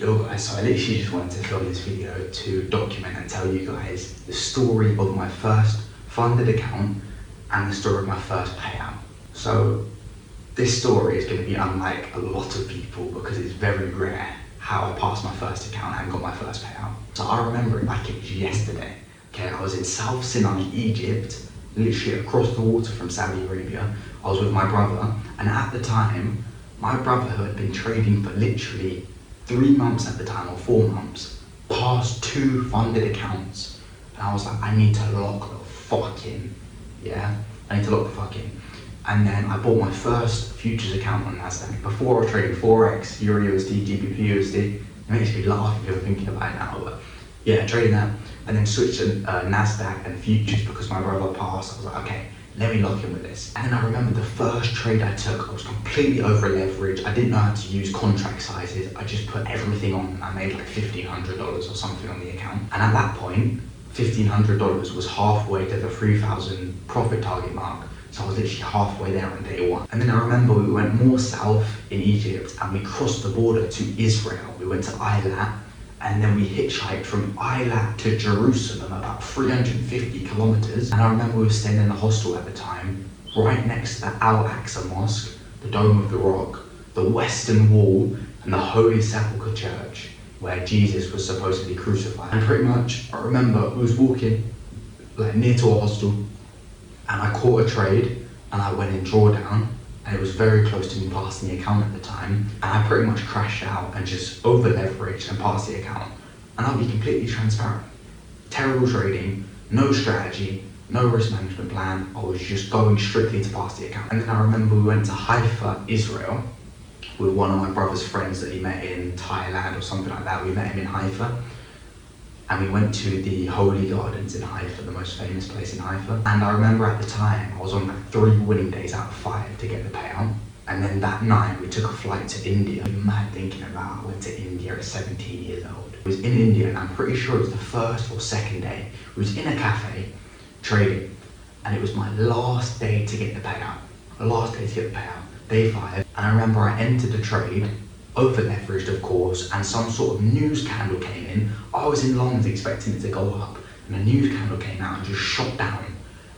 Yo guys, so I literally just wanted to film this video to document and tell you guys the story of my first funded account and the story of my first payout. So this story is going to be unlike a lot of people because it's very rare how I passed my first account and got my first payout. So I remember it like it was yesterday. Okay, I was in South Sinai, Egypt, literally across the water from Saudi Arabia. I was with my brother, and at the time, my brother, who had been trading for literally 3 months at the time, or 4 months, passed 2 funded accounts. And I was like, I need to lock the fuck in. Yeah, I need to lock the fuck in. And then I bought my first futures account on Nasdaq. Before I was trading Forex, Euro USD, GBP USD. It makes me laugh if you're thinking about it now, but yeah, trading that. And then switched to Nasdaq and futures because my brother passed. I was like, okay, let me lock in with this. And then I remember the first trade I took, I was completely over leveraged. I didn't know how to use contract sizes. I just put everything on and I made like $1,500 or something on the account. And at that point, $1,500 was halfway to the 3,000 profit target mark. So I was literally halfway there on day one. And then I remember we went more south in Egypt and we crossed the border to Israel. We went to Eilat. And then we hitchhiked from Eilat to Jerusalem, about 350 kilometers. And I remember we were staying in a hostel at the time, right next to the Al-Aqsa Mosque, the Dome of the Rock, the Western Wall, and the Holy Sepulchre Church, where Jesus was supposedly crucified. And pretty much, I remember we was walking like near to a hostel, and I caught a trade, and I went in drawdown, and it was very close to me passing the account at the time, and I pretty much crashed out and just over leveraged and passed the account. And I'll be completely transparent. Terrible trading, no strategy, no risk management plan. I was just going strictly to pass the account. And then I remember we went to Haifa, Israel, with one of my brother's friends that he met in Thailand or something like that. We met him in Haifa. And we went to the Holy Gardens in Haifa, the most famous place in Haifa. And I remember at the time, I was on like 3 winning days out of 5 to get the payout. And then that night, we took a flight to India. I'm mad thinking about I went to India at 17 years old. I was in India, and I'm pretty sure it was the first or second day. We was in a cafe, trading. And it was my last day to get the payout. The last day to get the payout, day 5. And I remember I entered the trade, over leveraged of course, and some sort of news candle came in. I was in London expecting it to go up, and a news candle came out and just shot down.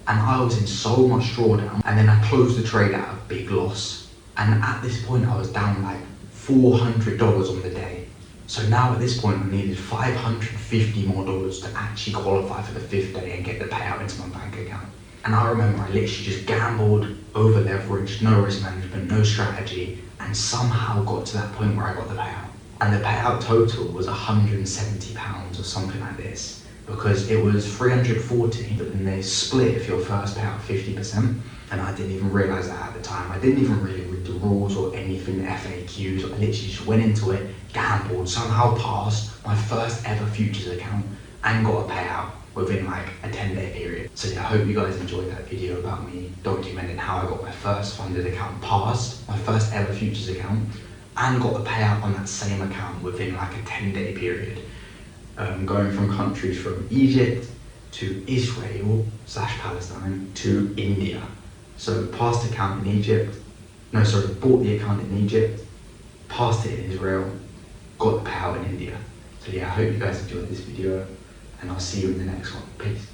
And I was in so much drawdown, and then I closed the trade at a big loss. And at this point I was down like $400 on the day. So now at this point I needed $550 more to actually qualify for the 5th day and get the payout into my bank account. And I remember I literally just gambled, over leveraged, no risk management, no strategy, and somehow got to that point where I got the payout. And the payout total was £170 or something like this, because it was 340, but then they split if your first payout 50%. And I didn't even realize that at the time. I didn't even really read the rules or anything, the FAQs. I literally just went into it, gambled, somehow passed my first ever futures account and got a payout within like a 10-day period. So yeah, I hope you guys enjoyed that video about me documenting how I got my first funded account passed, my first ever futures account, and got a payout on that same account within like a 10-day period. Going from countries from Egypt to Israel / Palestine to India. So passed the account in Egypt, bought the account in Egypt, passed it in Israel, got the payout in India. So yeah, I hope you guys enjoyed this video, and I'll see you in the next one. Peace.